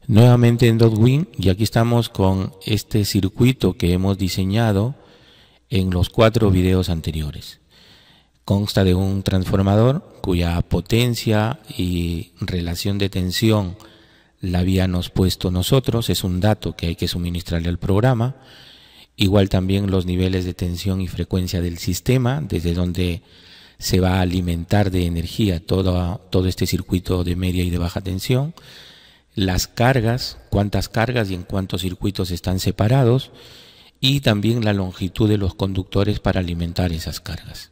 Nuevamente en Dotwin, y aquí estamos con este circuito que hemos diseñado en los 4 videos anteriores. Consta de un transformador cuya potencia y relación de tensión la habíamos puesto nosotros, es un dato que hay que suministrarle al programa. Igual también los niveles de tensión y frecuencia del sistema, desde donde se va a alimentar de energía todo este circuito de media y de baja tensión. Las cargas, cuántas cargas y en cuántos circuitos están separados, y también la longitud de los conductores para alimentar esas cargas.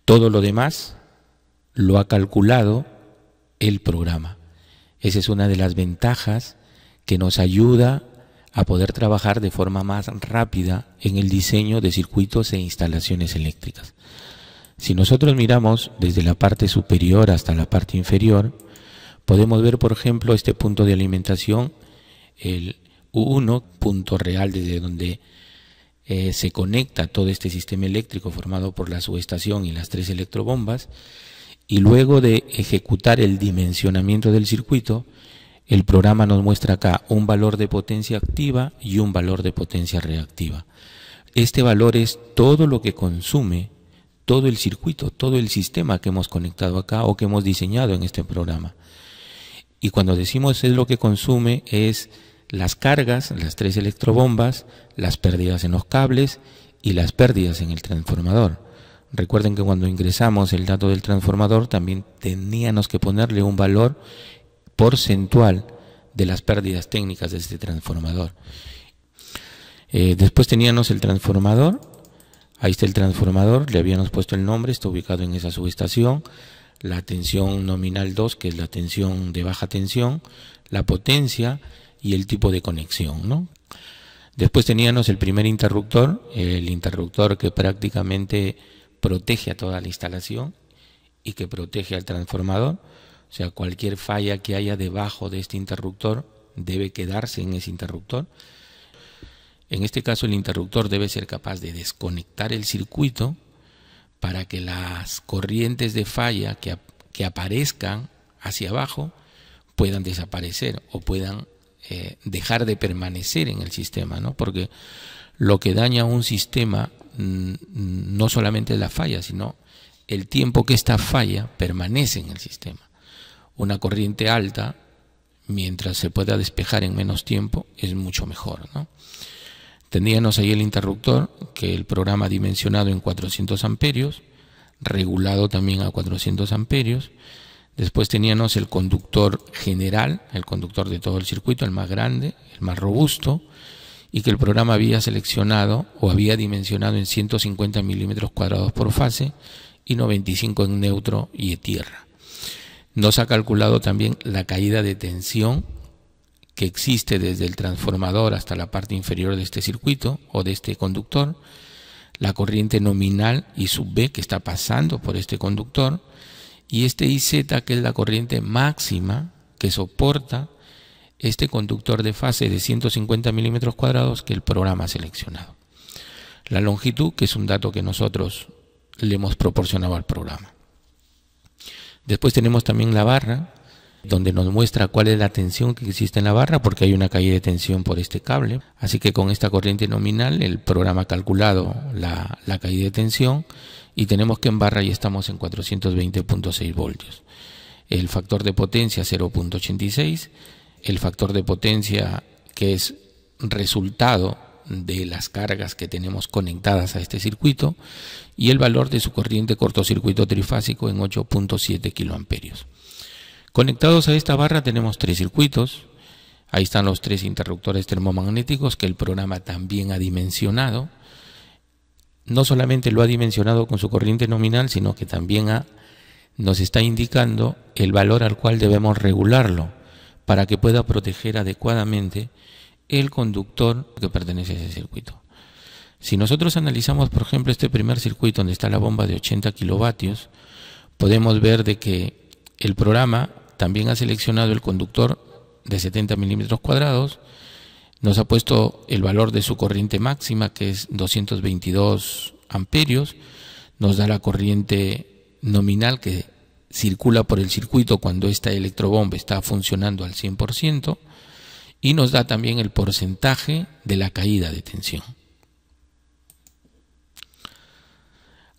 Todo lo demás lo ha calculado el programa. Esa es una de las ventajas que nos ayuda a poder trabajar de forma más rápida en el diseño de circuitos e instalaciones eléctricas. Si nosotros miramos desde la parte superior hasta la parte inferior, podemos ver, por ejemplo, este punto de alimentación, el U1, punto real desde donde se conecta todo este sistema eléctrico formado por la subestación y las 3 electrobombas, y luego de ejecutar el dimensionamiento del circuito, el programa nos muestra acá un valor de potencia activa y un valor de potencia reactiva. Este valor es todo lo que consume todo el circuito, todo el sistema que hemos conectado acá o que hemos diseñado en este programa. Y cuando decimos es lo que consume, es las cargas, las 3 electrobombas, las pérdidas en los cables y las pérdidas en el transformador. Recuerden que cuando ingresamos el dato del transformador también teníamos que ponerle un valor porcentual de las pérdidas técnicas de este transformador. Después teníamos el transformador. Ahí está el transformador, le habíamos puesto el nombre, está ubicado en esa subestación. La tensión nominal 2, que es la tensión de baja tensión, la potencia y el tipo de conexión, ¿no? Después teníamos el primer interruptor, el interruptor que prácticamente protege a toda la instalación y que protege al transformador. O sea, cualquier falla que haya debajo de este interruptor debe quedarse en ese interruptor. En este caso, el interruptor debe ser capaz de desconectar el circuito para que las corrientes de falla que aparezcan hacia abajo puedan desaparecer o puedan dejar de permanecer en el sistema, ¿no? Porque lo que daña un sistema no solamente es la falla, sino el tiempo que esta falla permanece en el sistema. Una corriente alta, mientras se pueda despejar en menos tiempo, es mucho mejor, ¿no? Tendríamos ahí el interruptor, que el programa ha dimensionado en 400 amperios, regulado también a 400 amperios. Después teníamos el conductor general, el conductor de todo el circuito, el más grande, el más robusto, y que el programa había seleccionado o había dimensionado en 150 milímetros cuadrados por fase y 95 en neutro y tierra. Nos ha calculado también la caída de tensión que existe desde el transformador hasta la parte inferior de este circuito o de este conductor, la corriente nominal I sub B que está pasando por este conductor, y este IZ, que es la corriente máxima que soporta este conductor de fase de 150 milímetros cuadrados que el programa ha seleccionado. La longitud, que es un dato que nosotros le hemos proporcionado al programa. Después tenemos también la barra, donde nos muestra cuál es la tensión que existe en la barra, porque hay una caída de tensión por este cable. Así que con esta corriente nominal el programa ha calculado la caída de tensión, y tenemos que en barra ya estamos en 420.6 voltios. El factor de potencia 0.86, el factor de potencia que es resultado de las cargas que tenemos conectadas a este circuito, y el valor de su corriente cortocircuito trifásico en 8.7 kiloamperios. Conectados a esta barra tenemos 3 circuitos. Ahí están los 3 interruptores termomagnéticos que el programa también ha dimensionado. No solamente lo ha dimensionado con su corriente nominal, sino que también nos está indicando el valor al cual debemos regularlo para que pueda proteger adecuadamente el conductor que pertenece a ese circuito. Si nosotros analizamos, por ejemplo, este primer circuito donde está la bomba de 80 kilovatios, podemos ver de que el programa también ha seleccionado el conductor de 70 milímetros cuadrados, nos ha puesto el valor de su corriente máxima, que es 222 amperios, nos da la corriente nominal que circula por el circuito cuando esta electrobomba está funcionando al 100%, y nos da también el porcentaje de la caída de tensión.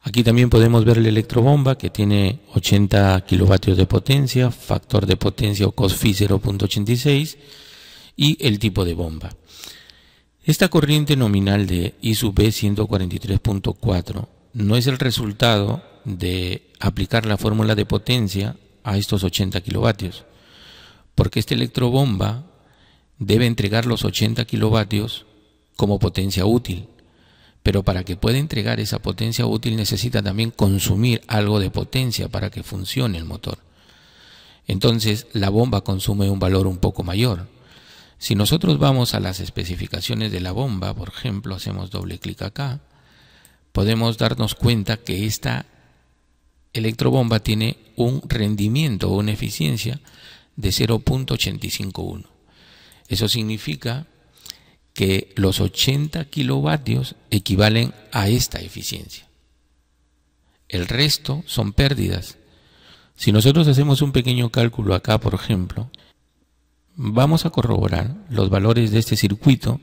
Aquí también podemos ver la electrobomba, que tiene 80 kilovatios de potencia, factor de potencia o COS-Phi 0.86 y el tipo de bomba. Esta corriente nominal de I sub B 143.4 no es el resultado de aplicar la fórmula de potencia a estos 80 kilovatios, porque esta electrobomba debe entregar los 80 kilovatios como potencia útil, pero para que pueda entregar esa potencia útil necesita también consumir algo de potencia para que funcione el motor. Entonces la bomba consume un valor un poco mayor. Si nosotros vamos a las especificaciones de la bomba, por ejemplo, hacemos doble clic acá, podemos darnos cuenta que esta electrobomba tiene un rendimiento o una eficiencia de 0.851. Eso significa que los 80 kilovatios equivalen a esta eficiencia. El resto son pérdidas. Si nosotros hacemos un pequeño cálculo acá, por ejemplo, vamos a corroborar los valores de este circuito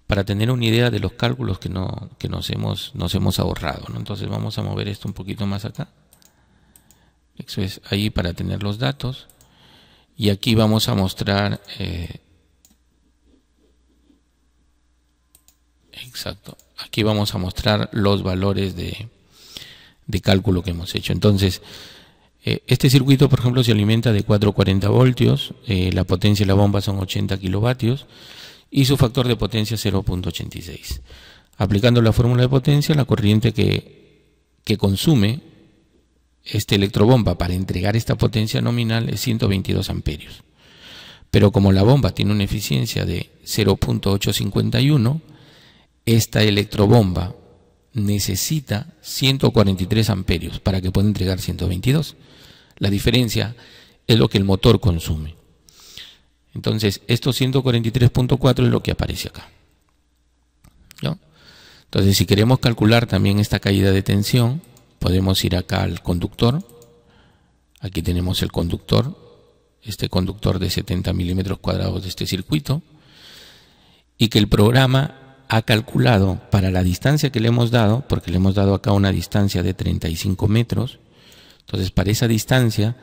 para tener una idea de los cálculos que nos hemos ahorrado, ¿no? Entonces vamos a mover esto un poquito más acá. Eso es ahí para tener los datos. Y aquí vamos a mostrar... Exacto. Aquí vamos a mostrar los valores de cálculo que hemos hecho. Entonces, este circuito, por ejemplo, se alimenta de 440 voltios, la potencia de la bomba son 80 kilovatios y su factor de potencia 0.86. Aplicando la fórmula de potencia, la corriente que consume esta electrobomba para entregar esta potencia nominal es 122 amperios. Pero como la bomba tiene una eficiencia de 0.851, esta electrobomba necesita 143 amperios para que pueda entregar 122. La diferencia es lo que el motor consume. Entonces, estos 143.4 es lo que aparece acá, ¿no? Entonces, si queremos calcular también esta caída de tensión, podemos ir acá al conductor. Aquí tenemos el conductor, este conductor de 70 milímetros cuadrados de este circuito, y que el programa ha calculado para la distancia que le hemos dado, porque le hemos dado acá una distancia de 35 metros, entonces para esa distancia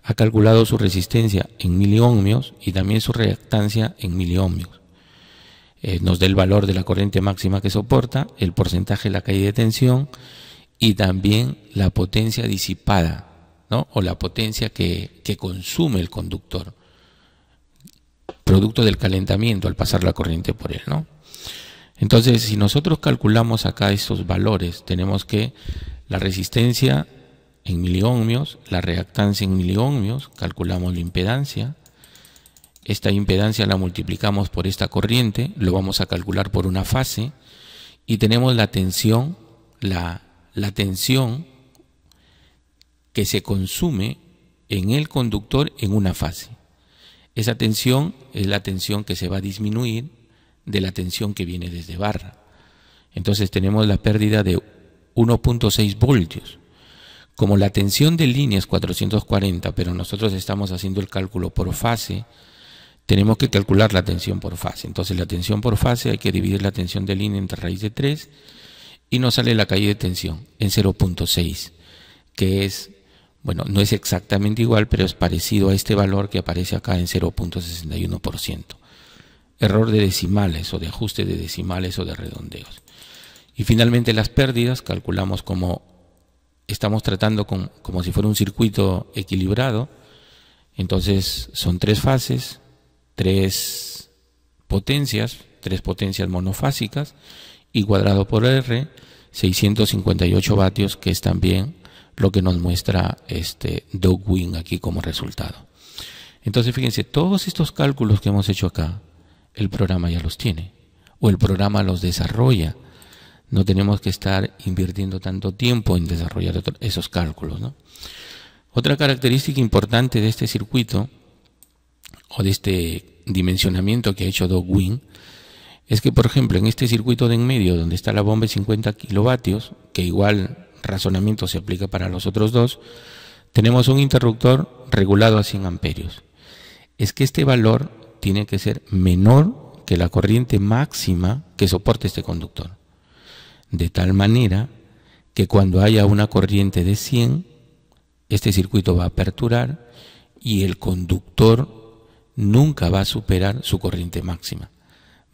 ha calculado su resistencia en miliohmios y también su reactancia en miliohmios. Nos da el valor de la corriente máxima que soporta, el porcentaje de la caída de tensión y también la potencia disipada, ¿no? O la potencia que consume el conductor, producto del calentamiento al pasar la corriente por él, ¿no? Entonces, si nosotros calculamos acá estos valores, tenemos que la resistencia en miliohmios, la reactancia en miliohmios, calculamos la impedancia. Esta impedancia la multiplicamos por esta corriente, lo vamos a calcular por una fase y tenemos la tensión, la tensión que se consume en el conductor en una fase. Esa tensión es la tensión que se va a disminuir de la tensión que viene desde barra. Entonces tenemos la pérdida de 1.6 voltios. Como la tensión de línea es 440, pero nosotros estamos haciendo el cálculo por fase, tenemos que calcular la tensión por fase. Entonces la tensión por fase hay que dividir la tensión de línea entre raíz de 3 y nos sale la caída de tensión en 0.6, que es, bueno, no es exactamente igual, pero es parecido a este valor que aparece acá en 0.61%. Error de decimales o de ajuste de decimales o de redondeos. Y finalmente las pérdidas calculamos como estamos tratando como si fuera un circuito equilibrado. Entonces son tres fases, tres potencias monofásicas y cuadrado por R, 658 vatios, que es también lo que nos muestra Doug Wing aquí como resultado. Entonces fíjense, todos estos cálculos que hemos hecho acá, el programa ya los tiene, o el programa los desarrolla. No tenemos que estar invirtiendo tanto tiempo en desarrollar esos cálculos, ¿no? Otra característica importante de este circuito, o de este dimensionamiento que ha hecho Doug Wing, es que, por ejemplo, en este circuito de en medio, donde está la bomba de 50 kilovatios, que igual razonamiento se aplica para los otros dos, tenemos un interruptor regulado a 100 amperios. Es que este valor tiene que ser menor que la corriente máxima que soporte este conductor. De tal manera que cuando haya una corriente de 100, este circuito va a aperturar y el conductor nunca va a superar su corriente máxima.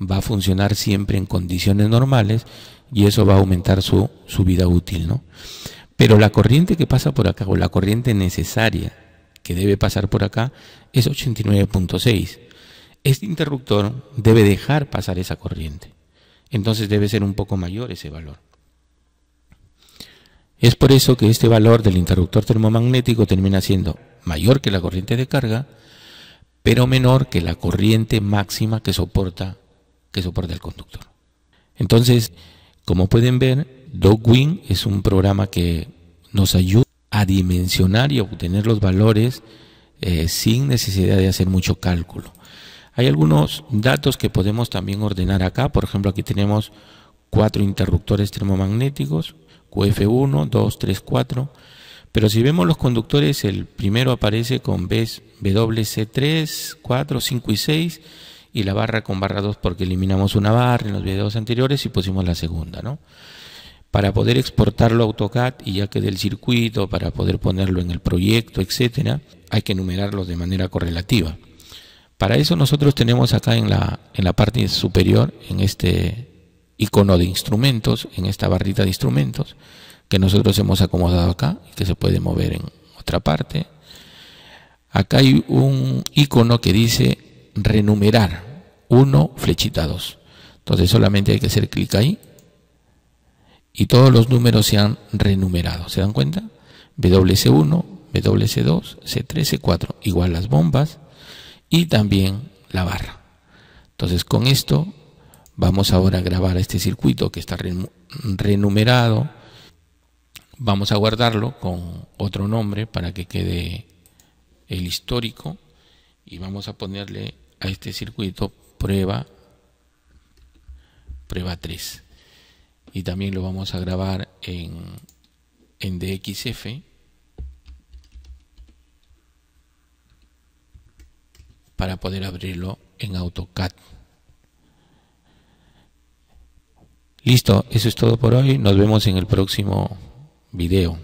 Va a funcionar siempre en condiciones normales y eso va a aumentar su vida útil, ¿no? Pero la corriente que pasa por acá, o la corriente necesaria que debe pasar por acá, es 89.6. Este interruptor debe dejar pasar esa corriente. Entonces debe ser un poco mayor ese valor. Es por eso que este valor del interruptor termomagnético termina siendo mayor que la corriente de carga, pero menor que la corriente máxima que soporta el conductor. Entonces, como pueden ver, Dogwin es un programa que nos ayuda a dimensionar y a obtener los valores sin necesidad de hacer mucho cálculo. Hay algunos datos que podemos también ordenar acá. Por ejemplo, aquí tenemos 4 interruptores termomagnéticos, QF1, 2, 3, 4. Pero si vemos los conductores, el primero aparece con WC3, 4, 5 y 6, y la barra con barra 2 porque eliminamos una barra en los videos anteriores y pusimos la segunda, ¿no? Para poder exportarlo a AutoCAD y ya quede el circuito, para poder ponerlo en el proyecto, etcétera, hay que enumerarlos de manera correlativa. Para eso nosotros tenemos acá en la parte superior, en este icono de instrumentos, en esta barrita de instrumentos, que nosotros hemos acomodado acá y que se puede mover en otra parte. Acá hay un icono que dice renumerar, 1, flechita 2. Entonces solamente hay que hacer clic ahí y todos los números se han renumerado. ¿Se dan cuenta? WC1, WC2, C3, C4, igual las bombas y también la barra. Entonces con esto vamos ahora a grabar este circuito que está renumerado. Vamos a guardarlo con otro nombre para que quede el histórico y vamos a ponerle a este circuito prueba 3 y también lo vamos a grabar en DXF para poder abrirlo en AutoCAD. Listo, eso es todo por hoy. Nos vemos en el próximo video.